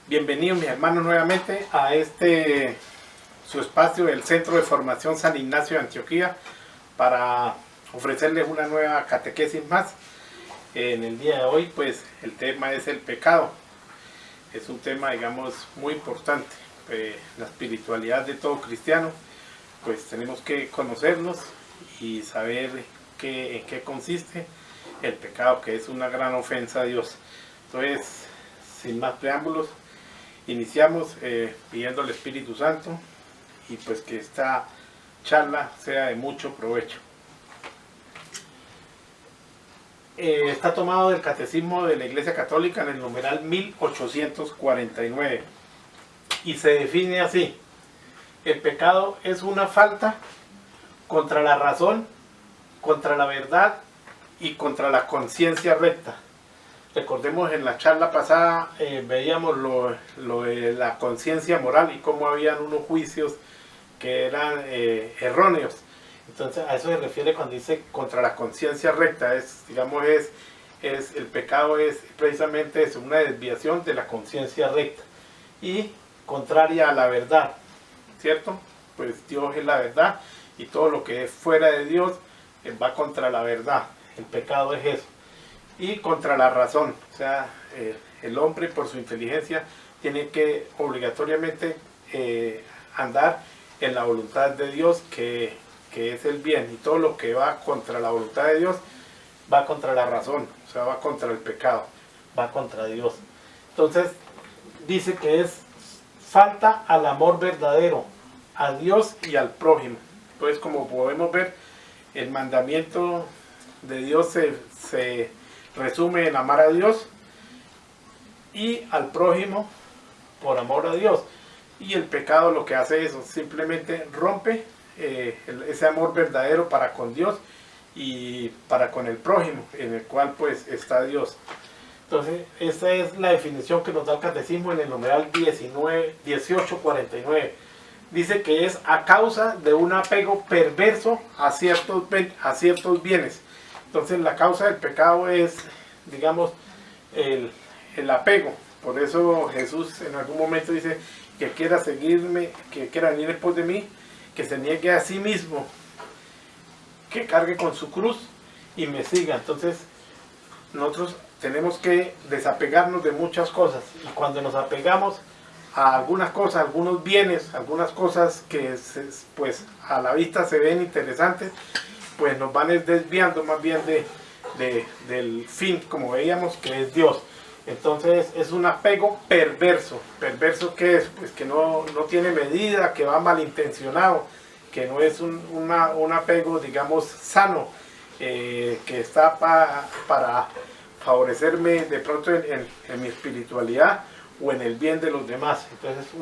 Bienvenidos mis hermanos nuevamente a su espacio del Centro de Formación San Ignacio de Antioquía para ofrecerles una nueva catequesis más. En el día de hoy pues el tema es el pecado. Es un tema digamos muy importante. La espiritualidad de todo cristiano, pues tenemos que conocernos y saber en qué consiste el pecado, que es una gran ofensa a Dios. Entonces, sin más preámbulos, iniciamos pidiendo al Espíritu Santo y pues que esta charla sea de mucho provecho. Está tomado del Catecismo de la Iglesia Católica en el numeral 1849 y se define así: el pecado es una falta contra la razón, contra la verdad y contra la conciencia recta. Recordemos en la charla pasada veíamos lo de la conciencia moral y cómo habían unos juicios que eran erróneos. Entonces a eso se refiere cuando dice contra la conciencia recta. El pecado es precisamente eso, una desviación de la conciencia recta y contraria a la verdad, ¿cierto? Pues Dios es la verdad y todo lo que es fuera de Dios va contra la verdad. El pecado es eso. Y contra la razón, o sea, el hombre por su inteligencia tiene que obligatoriamente andar en la voluntad de Dios, que es el bien, y todo lo que va contra la voluntad de Dios va contra la razón, o sea, va contra el pecado, va contra Dios. Entonces dice que es falta al amor verdadero, a Dios y al prójimo. Entonces, como podemos ver, el mandamiento de Dios se resume en amar a Dios y al prójimo por amor a Dios. Y el pecado lo que hace es simplemente rompe ese amor verdadero para con Dios y para con el prójimo, en el cual pues está Dios. Entonces esa es la definición que nos da el Catecismo en el numeral 1849. Dice que es a causa de un apego perverso a ciertos bienes. Entonces la causa del pecado es, digamos, el apego. Por eso Jesús en algún momento dice: que quiera seguirme, que quiera venir después de mí, que se niegue a sí mismo, que cargue con su cruz y me siga. Entonces nosotros tenemos que desapegarnos de muchas cosas, y cuando nos apegamos a algunas cosas, algunos bienes, algunas cosas que pues a la vista se ven interesantes, pues nos van desviando más bien del fin, como veíamos, que es Dios. Entonces es un apego perverso. ¿Perverso qué es? Pues que no tiene medida, que va malintencionado, que no es un apego, digamos, sano, que está para favorecerme de pronto en mi espiritualidad o en el bien de los demás. Entonces es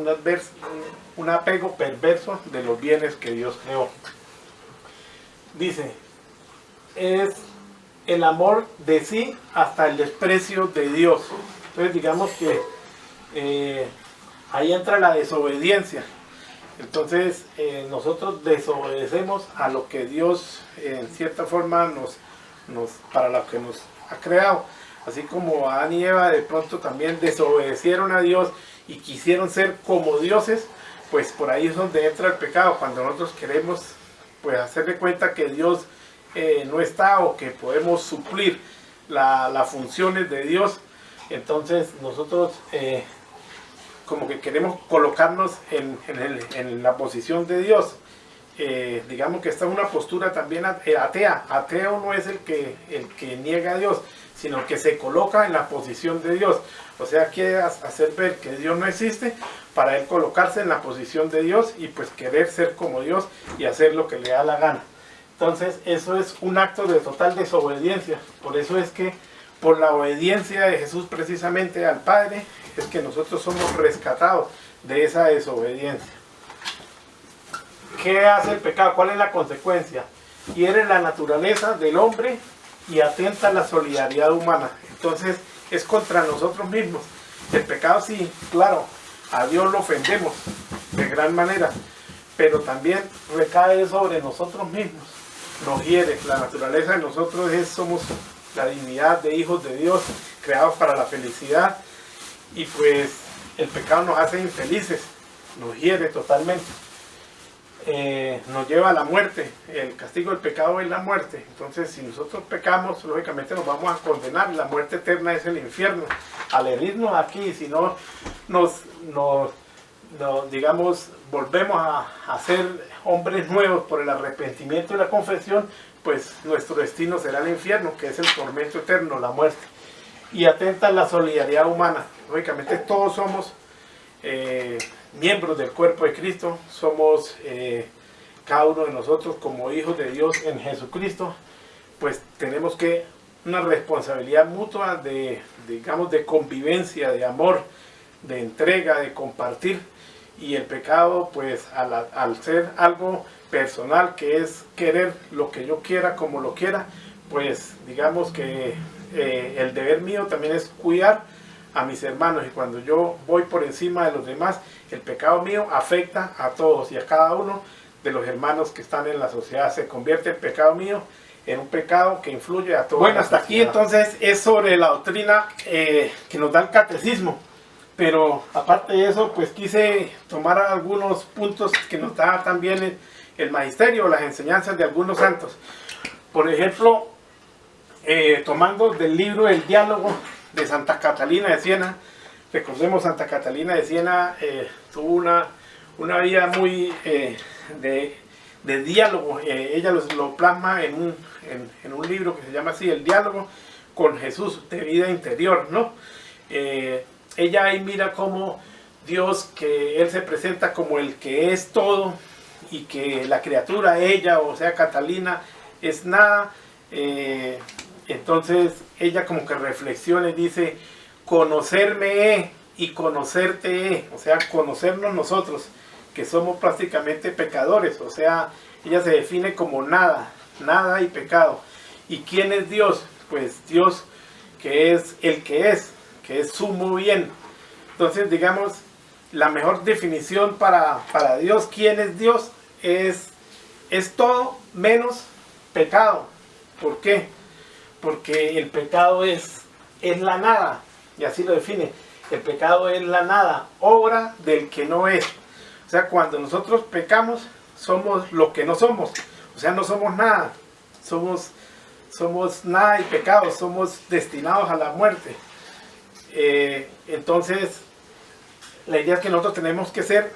un apego perverso de los bienes que Dios creó. Dice, es el amor de sí hasta el desprecio de Dios. Entonces digamos que ahí entra la desobediencia. Entonces nosotros desobedecemos a lo que Dios en cierta forma para lo que nos ha creado. Así como Adán y Eva de pronto también desobedecieron a Dios y quisieron ser como dioses, pues por ahí es donde entra el pecado, cuando nosotros queremos pues hacer de cuenta que Dios no está, o que podemos suplir las funciones de Dios. Entonces nosotros como que queremos colocarnos en la posición de Dios. Digamos que esta es una postura también atea. Ateo no es el que niega a Dios, sino que se coloca en la posición de Dios. O sea, quiere hacer ver que Dios no existe para él colocarse en la posición de Dios y pues querer ser como Dios y hacer lo que le da la gana. Entonces eso es un acto de total desobediencia. Por eso es que por la obediencia de Jesús precisamente al Padre es que nosotros somos rescatados de esa desobediencia. ¿Qué hace el pecado? ¿Cuál es la consecuencia? Hiere la naturaleza del hombre y atenta a la solidaridad humana. Entonces es contra nosotros mismos. El pecado, sí, claro, a Dios lo ofendemos de gran manera, pero también recae sobre nosotros mismos. Nos hiere. La naturaleza de nosotros somos la dignidad de hijos de Dios, creados para la felicidad, y pues el pecado nos hace infelices, nos hiere totalmente, nos lleva a la muerte. El castigo del pecado es la muerte. Entonces, si nosotros pecamos, lógicamente nos vamos a condenar. La muerte eterna es el infierno. Al herirnos aquí, si no digamos, volvemos a ser hombres nuevos por el arrepentimiento y la confesión, pues nuestro destino será el infierno, que es el tormento eterno, la muerte. Y atenta a la solidaridad humana. Lógicamente todos somos miembros del cuerpo de Cristo, somos cada uno de nosotros como hijos de Dios en Jesucristo, pues tenemos que una responsabilidad mutua digamos, de convivencia, de amor, de entrega, de compartir. Y el pecado, pues al ser algo personal, que es querer lo que yo quiera como lo quiera, pues digamos que el deber mío también es cuidar a mis hermanos, y cuando yo voy por encima de los demás, el pecado mío afecta a todos y a cada uno de los hermanos que están en la sociedad. Se convierte el pecado mío en un pecado que influye a todos. Bueno, hasta aquí entonces es sobre la doctrina que nos da el catecismo. Pero aparte de eso, pues quise tomar algunos puntos que nos da también el magisterio, las enseñanzas de algunos santos. Por ejemplo, tomando del libro El Diálogo de Santa Catalina de Siena. Recordemos, Santa Catalina de Siena tuvo una vida muy de diálogo. Ella lo plasma en un libro que se llama así, El Diálogo con Jesús, de vida interior, ¿no? Ella ahí mira cómo Dios, que Él se presenta como el que es todo, y que la criatura, ella, o sea, Catalina, es nada. Entonces ella como que reflexiona y dice: conocerme y conocerte, o sea, conocernos nosotros, que somos prácticamente pecadores. O sea, ella se define como nada y pecado. ¿Y quién es Dios? Pues Dios, que es el que es sumo bien. Entonces, digamos, la mejor definición para Dios, ¿quién es Dios? Es todo menos pecado. ¿Por qué? Porque el pecado es la nada, y así lo define. El pecado es la nada, obra del que no es. O sea, cuando nosotros pecamos, somos lo que no somos. O sea, no somos nada. Somos nada y pecado, somos destinados a la muerte. Entonces, la idea es que nosotros tenemos que ser,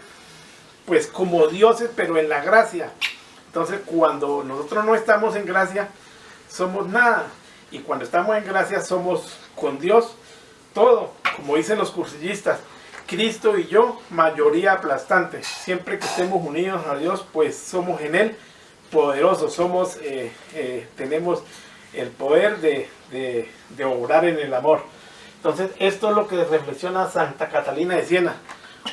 pues, como dioses, pero en la gracia. Entonces, cuando nosotros no estamos en gracia, somos nada. Y cuando estamos en gracia, somos con Dios todo. Como dicen los cursillistas, Cristo y yo, mayoría aplastante. Siempre que estemos unidos a Dios, pues somos en Él poderosos. Tenemos el poder de obrar en el amor. Entonces, esto es lo que reflexiona Santa Catalina de Siena,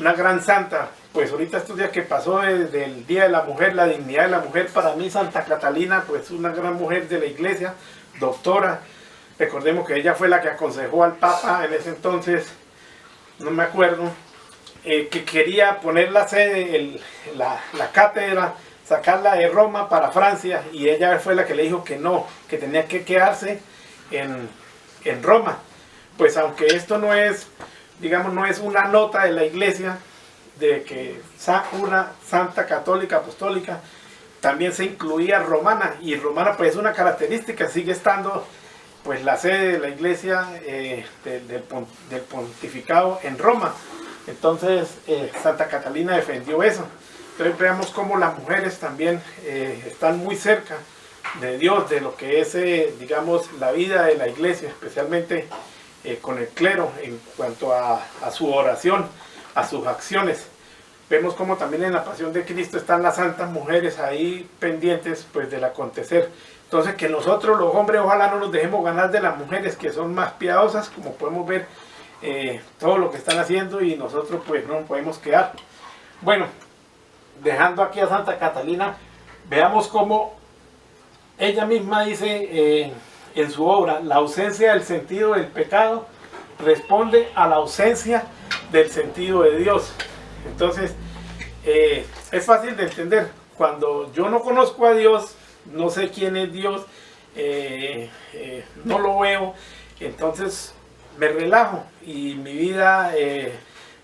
una gran santa. Pues ahorita estos días que pasó del Día de la Mujer, la dignidad de la mujer, para mí Santa Catalina, pues una gran mujer de la iglesia, doctora. Recordemos que ella fue la que aconsejó al Papa en ese entonces, no me acuerdo, que quería poner la sede, la cátedra, sacarla de Roma para Francia, y ella fue la que le dijo que no, que tenía que quedarse en Roma. Pues aunque esto no es, digamos, no es una nota de la iglesia de que una santa católica apostólica, también se incluía romana, y romana pues es una característica, sigue estando pues la sede de la iglesia del pontificado en Roma. Entonces Santa Catalina defendió eso. Entonces veamos cómo las mujeres también están muy cerca de Dios, de lo que es digamos, la vida de la iglesia, especialmente con el clero, en cuanto a su oración, a sus acciones. Vemos como también en la pasión de Cristo están las santas mujeres ahí pendientes pues del acontecer. Entonces, que nosotros los hombres ojalá no nos dejemos ganar de las mujeres, que son más piadosas, como podemos ver todo lo que están haciendo, y nosotros pues no nos podemos quedar. Bueno, dejando aquí a Santa Catalina, veamos cómo ella misma dice en su obra: la ausencia del sentido del pecado responde a la ausencia del sentido de Dios. Entonces, es fácil de entender. Cuando yo no conozco a Dios, no sé quién es Dios, no lo veo, entonces me relajo y mi vida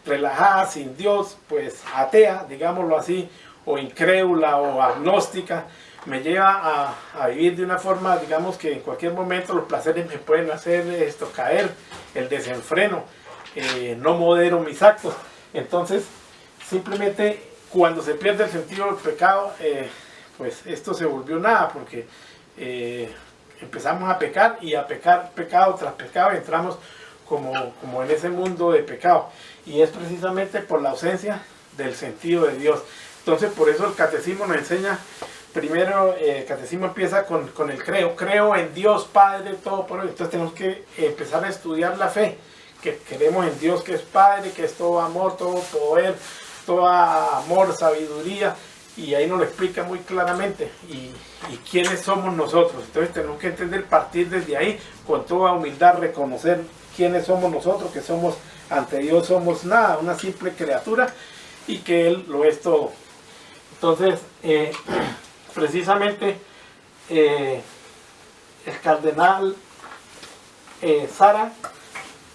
relajada, sin Dios, pues atea, digámoslo así, o incrédula o agnóstica, me lleva a vivir de una forma, digamos que en cualquier momento los placeres me pueden hacer caer, el desenfreno, no modero mis actos. Entonces, simplemente cuando se pierde el sentido del pecado, pues esto se volvió nada, porque empezamos a pecar y a pecar pecado tras pecado, entramos como en ese mundo de pecado, y es precisamente por la ausencia del sentido de Dios. Entonces, por eso el catecismo nos enseña, primero el catecismo empieza con el creo en Dios Padre Todopoderoso. Entonces tenemos que empezar a estudiar la fe, que creemos en Dios que es Padre, que es todo amor, todo poder, todo amor, sabiduría, y ahí nos lo explica muy claramente, y quiénes somos nosotros. Entonces tenemos que entender, partir desde ahí, con toda humildad, reconocer quiénes somos nosotros, que somos ante Dios, somos nada, una simple criatura, y que Él lo es todo. Entonces, precisamente, el cardenal Zara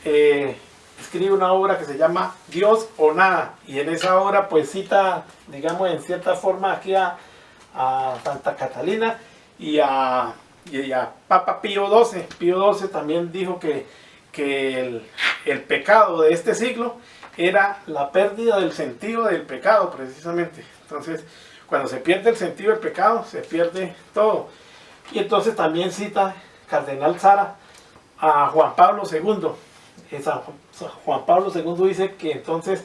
escribe una obra que se llama Dios o Nada, y en esa obra pues cita, digamos, en cierta forma aquí a Santa Catalina y a Papa Pío XII. Pío XII también dijo que el pecado de este siglo era la pérdida del sentido del pecado, precisamente. Entonces, cuando se pierde el sentido del pecado, se pierde todo. Y entonces también cita Cardenal Zara a Juan Pablo II. Juan Pablo II dice que entonces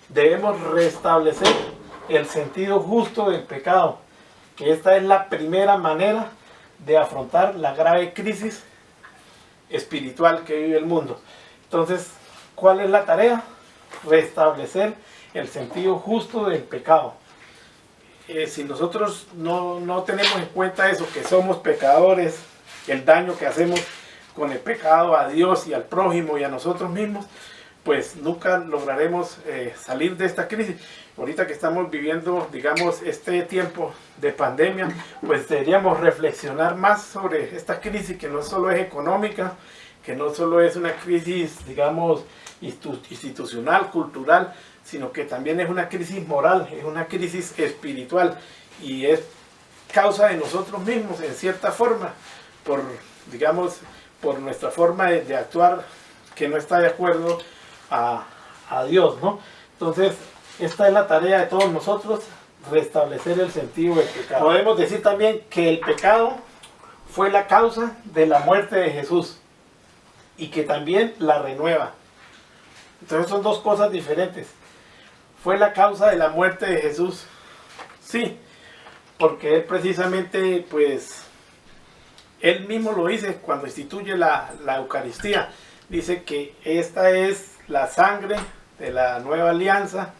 debemos restablecer el sentido justo del pecado, que esta es la primera manera de afrontar la grave crisis espiritual que vive el mundo. Entonces, ¿cuál es la tarea? Restablecer el sentido justo del pecado. Si nosotros no tenemos en cuenta eso, que somos pecadores, el daño que hacemos con el pecado a Dios y al prójimo y a nosotros mismos, pues nunca lograremos salir de esta crisis. Ahorita que estamos viviendo, digamos, este tiempo de pandemia, pues deberíamos reflexionar más sobre esta crisis, que no solo es económica, que no solo es una crisis, digamos, institucional, cultural, sino que también es una crisis moral, es una crisis espiritual, y es causa de nosotros mismos, en cierta forma, por, digamos, por nuestra forma de actuar, que no está de acuerdo a Dios, ¿no? Entonces, esta es la tarea de todos nosotros, restablecer el sentido del pecado. Podemos decir también que el pecado fue la causa de la muerte de Jesús, y que también la renueva. Entonces son dos cosas diferentes. Fue la causa de la muerte de Jesús, sí, porque Él precisamente, pues, Él mismo lo dice cuando instituye la Eucaristía. Dice que esta es la sangre de la nueva alianza,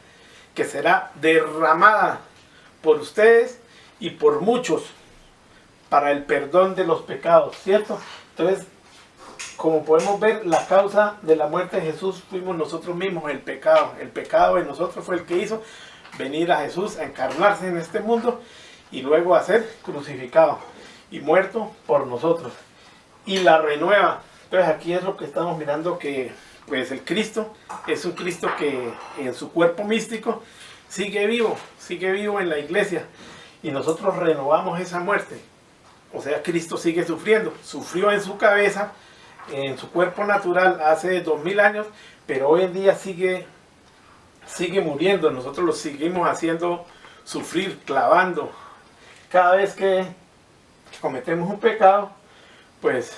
que será derramada por ustedes y por muchos para el perdón de los pecados, ¿cierto? Entonces, como podemos ver, la causa de la muerte de Jesús fuimos nosotros mismos, el pecado. El pecado en nosotros fue el que hizo venir a Jesús a encarnarse en este mundo y luego a ser crucificado y muerto por nosotros. Y la renueva. Entonces aquí es lo que estamos mirando, que pues el Cristo es un Cristo que en su cuerpo místico sigue vivo en la iglesia, y nosotros renovamos esa muerte. O sea, Cristo sigue sufriendo, sufrió en su cabeza, en su cuerpo natural hace 2000 años, pero hoy en día sigue muriendo. Nosotros lo seguimos haciendo sufrir, clavando. Cada vez que cometemos un pecado, pues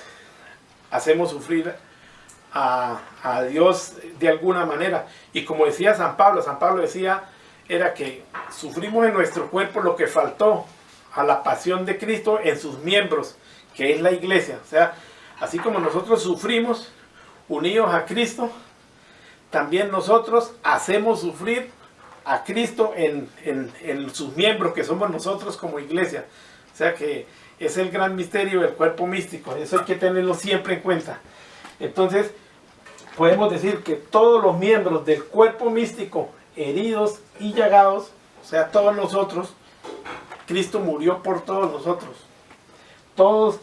hacemos sufrir a Dios de alguna manera. Y como decía San Pablo decía, era que sufrimos en nuestro cuerpo lo que faltó a la pasión de Cristo en sus miembros, que es la iglesia. O sea, así como nosotros sufrimos unidos a Cristo, también nosotros hacemos sufrir a Cristo en sus miembros, que somos nosotros como iglesia. O sea que es el gran misterio del cuerpo místico. Eso hay que tenerlo siempre en cuenta. Entonces, podemos decir que todos los miembros del cuerpo místico, heridos y llagados, o sea, todos nosotros, Cristo murió por todos nosotros. Todos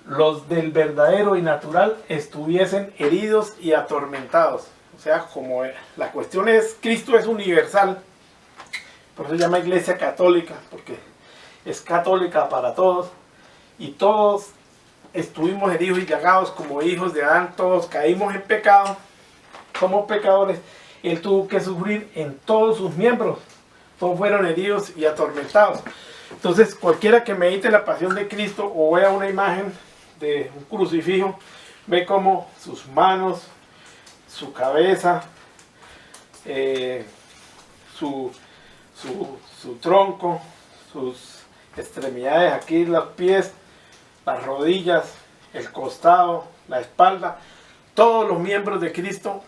los del verdadero y natural estuviesen heridos y atormentados. O sea, como la cuestión es, Cristo es universal, por eso se llama Iglesia Católica, porque es católica para todos, y todos estuvimos heridos y llagados como hijos de Adán, todos caímos en pecado, somos pecadores. Él tuvo que sufrir en todos sus miembros, todos fueron heridos y atormentados. Entonces, cualquiera que medite la pasión de Cristo o vea una imagen de un crucifijo, ve como sus manos, su cabeza, su tronco, sus extremidades aquí, los pies, las rodillas, el costado, la espalda, todos los miembros de Cristo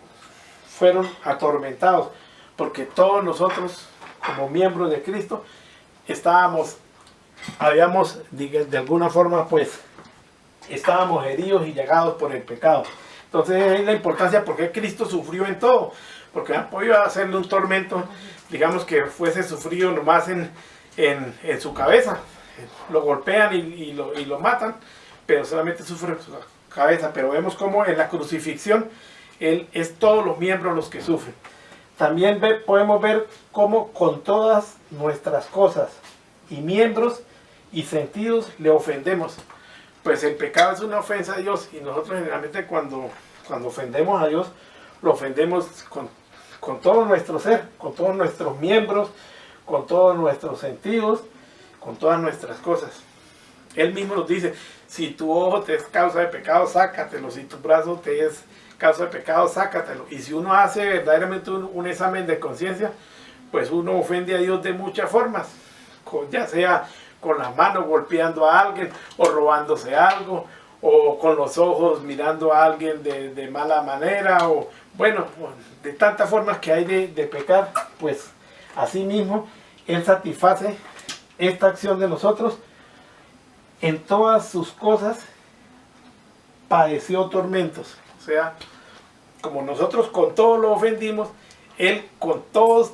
fueron atormentados, porque todos nosotros, como miembros de Cristo, habíamos de alguna forma, pues, estábamos heridos y llagados por el pecado. Entonces es la importancia porque Cristo sufrió en todo, porque han podido hacerle un tormento, digamos que fuese sufrido nomás en su cabeza, lo golpean y lo matan, pero solamente sufre su cabeza. Pero vemos como en la crucifixión Él es todos los miembros los que sufren. También podemos ver cómo con todas nuestras cosas y miembros y sentidos le ofendemos. Pues el pecado es una ofensa a Dios, y nosotros generalmente cuando ofendemos a Dios, lo ofendemos con todo nuestro ser, con todos nuestros miembros, con todos nuestros sentidos, con todas nuestras cosas. Él mismo nos dice, si tu ojo te es causa de pecado, sácatelo; si tu brazo te es causa de pecado, sácatelo. Y si uno hace verdaderamente un examen de conciencia, pues uno ofende a Dios de muchas formas, ya sea con las manos golpeando a alguien, o robándose algo, o con los ojos mirando a alguien de mala manera, o bueno, de tantas formas que hay de pecar. Pues así mismo Él satisface esta acción de nosotros. En todas sus cosas padeció tormentos. O sea, como nosotros con todo lo ofendimos, Él con todo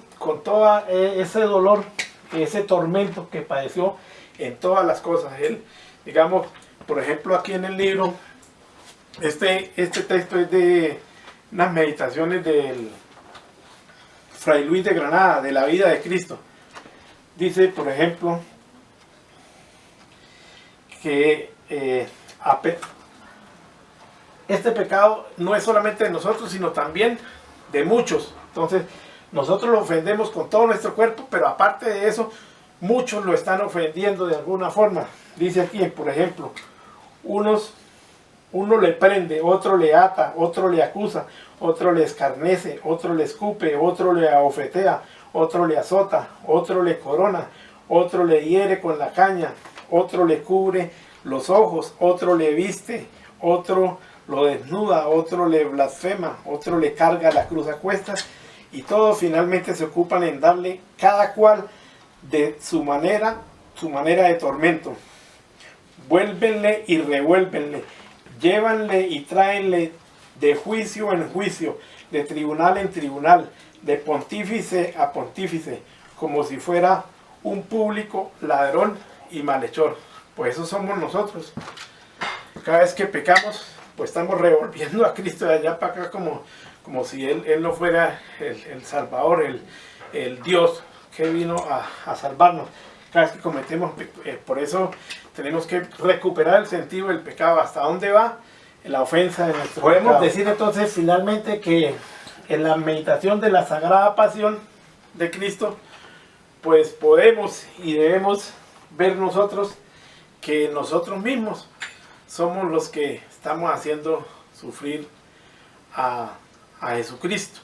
ese dolor, ese tormento que padeció en todas las cosas. Él, digamos, por ejemplo, aquí en el libro, este texto es de unas meditaciones del Fray Luis de Granada, de la vida de Cristo. Dice, por ejemplo, que este pecado no es solamente de nosotros, sino también de muchos. Entonces, nosotros lo ofendemos con todo nuestro cuerpo, pero aparte de eso, muchos lo están ofendiendo de alguna forma. Dice aquí, por ejemplo, uno le prende, otro le ata, otro le acusa, otro le escarnece, otro le escupe, otro le abofetea, otro le azota, otro le corona, otro le hiere con la caña, otro le cubre los ojos, otro le viste, otro lo desnuda, otro le blasfema, otro le carga la cruz a cuestas, y todos finalmente se ocupan en darle cada cual de su manera de tormento. Vuélvenle y revuélvenle, llévanle y tráenle de juicio en juicio, de tribunal en tribunal, de pontífice a pontífice, como si fuera un público ladrón y malhechor. Pues eso somos nosotros. Cada vez que pecamos, pues estamos revolviendo a Cristo de allá para acá, como si Él no fuera el Salvador, el Dios que vino a salvarnos. Cada vez que cometemos, por eso tenemos que recuperar el sentido del pecado. ¿Hasta dónde va la ofensa de nuestro pecado? Podemos decir entonces finalmente que en la meditación de la Sagrada Pasión de Cristo, pues podemos y debemos ver nosotros que nosotros mismos somos los que estamos haciendo sufrir a Jesucristo,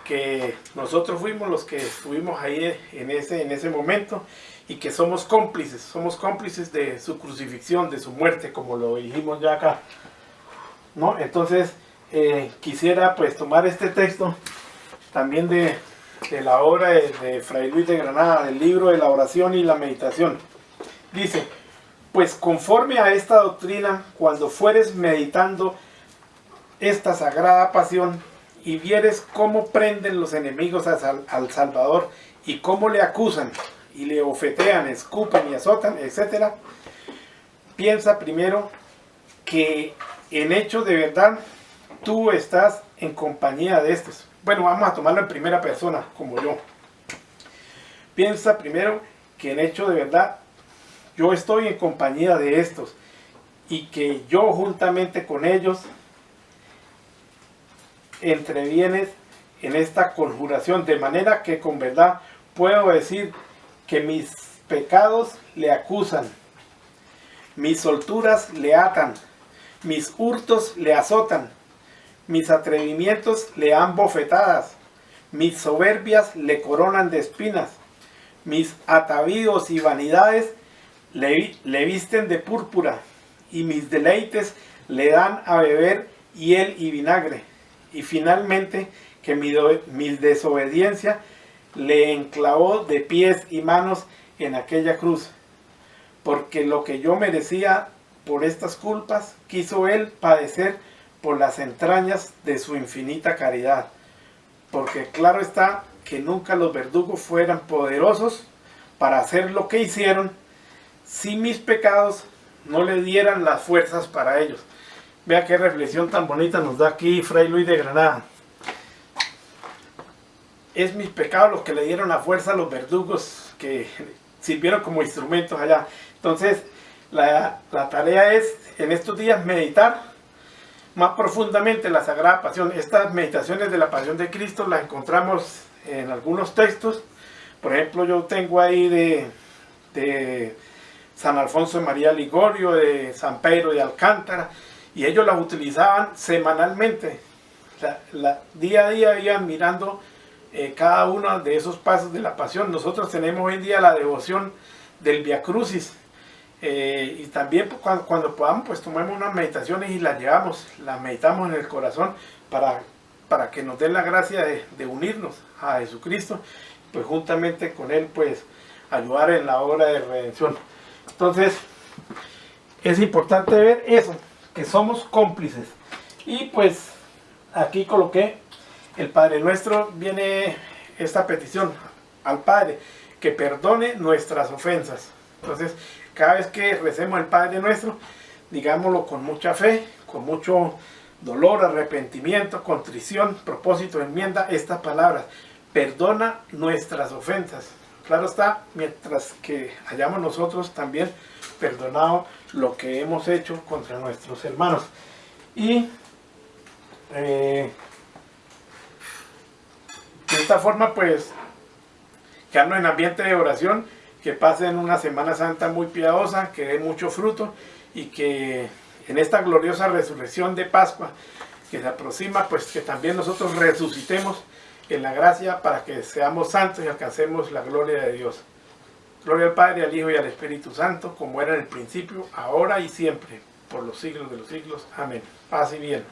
que nosotros fuimos los que estuvimos ahí en ese momento, y que somos cómplices de su crucifixión, de su muerte, como lo dijimos ya acá, ¿no? Entonces quisiera pues tomar este texto también de la obra de Fray Luis de Granada, del libro de la oración y la meditación. Dice: pues conforme a esta doctrina, cuando fueres meditando esta sagrada pasión y vieres cómo prenden los enemigos al Salvador, y cómo le acusan y le ofetean, escupen y azotan, etc., piensa primero que en hecho de verdad tú estás en compañía de estos. Bueno, vamos a tomarlo en primera persona, como yo. Piensa primero que en hecho de verdad, yo estoy en compañía de estos y que yo juntamente con ellos entrevienes en esta conjuración, de manera que con verdad puedo decir que mis pecados le acusan, mis solturas le atan, mis hurtos le azotan, mis atrevimientos le dan bofetadas, mis soberbias le coronan de espinas, mis atavíos y vanidades le visten de púrpura, y mis deleites le dan a beber hiel y vinagre. Y finalmente que mi desobediencia le enclavó de pies y manos en aquella cruz. Porque lo que yo merecía por estas culpas, quiso él padecer por las entrañas de su infinita caridad. Porque claro está que nunca los verdugos fueran poderosos para hacer lo que hicieron, si mis pecados no le dieran las fuerzas para ellos. Vea qué reflexión tan bonita nos da aquí Fray Luis de Granada. Es mis pecados los que le dieron la fuerza a los verdugos que sirvieron como instrumentos allá. Entonces, la tarea es en estos días meditar más profundamente la Sagrada Pasión. Estas meditaciones de la Pasión de Cristo las encontramos en algunos textos. Por ejemplo, yo tengo ahí de San Alfonso de María Ligorio, de San Pedro de Alcántara, y ellos las utilizaban semanalmente. Día a día iban mirando cada uno de esos pasos de la Pasión. Nosotros tenemos hoy en día la devoción del Via Crucis, y también cuando podamos, pues tomemos unas meditaciones y las llevamos, las meditamos en el corazón para que nos den la gracia de unirnos a Jesucristo, pues juntamente con Él, pues ayudar en la obra de redención. Entonces, es importante ver eso, que somos cómplices. Y pues aquí coloqué el Padre Nuestro, viene esta petición al Padre, que perdone nuestras ofensas. Entonces, cada vez que recemos el Padre Nuestro, digámoslo con mucha fe, con mucho dolor, arrepentimiento, contrición, propósito, enmienda, estas palabras: perdona nuestras ofensas. Claro está, mientras que hayamos nosotros también perdonado lo que hemos hecho contra nuestros hermanos. Y de esta forma, pues, quedarnos en ambiente de oración, que pasen una Semana Santa muy piadosa, que dé mucho fruto, y que en esta gloriosa resurrección de Pascua que se aproxima, pues que también nosotros resucitemos en la gracia para que seamos santos y alcancemos la gloria de Dios. Gloria al Padre, al Hijo y al Espíritu Santo, como era en el principio, ahora y siempre, por los siglos de los siglos. Amén. Paz y bien.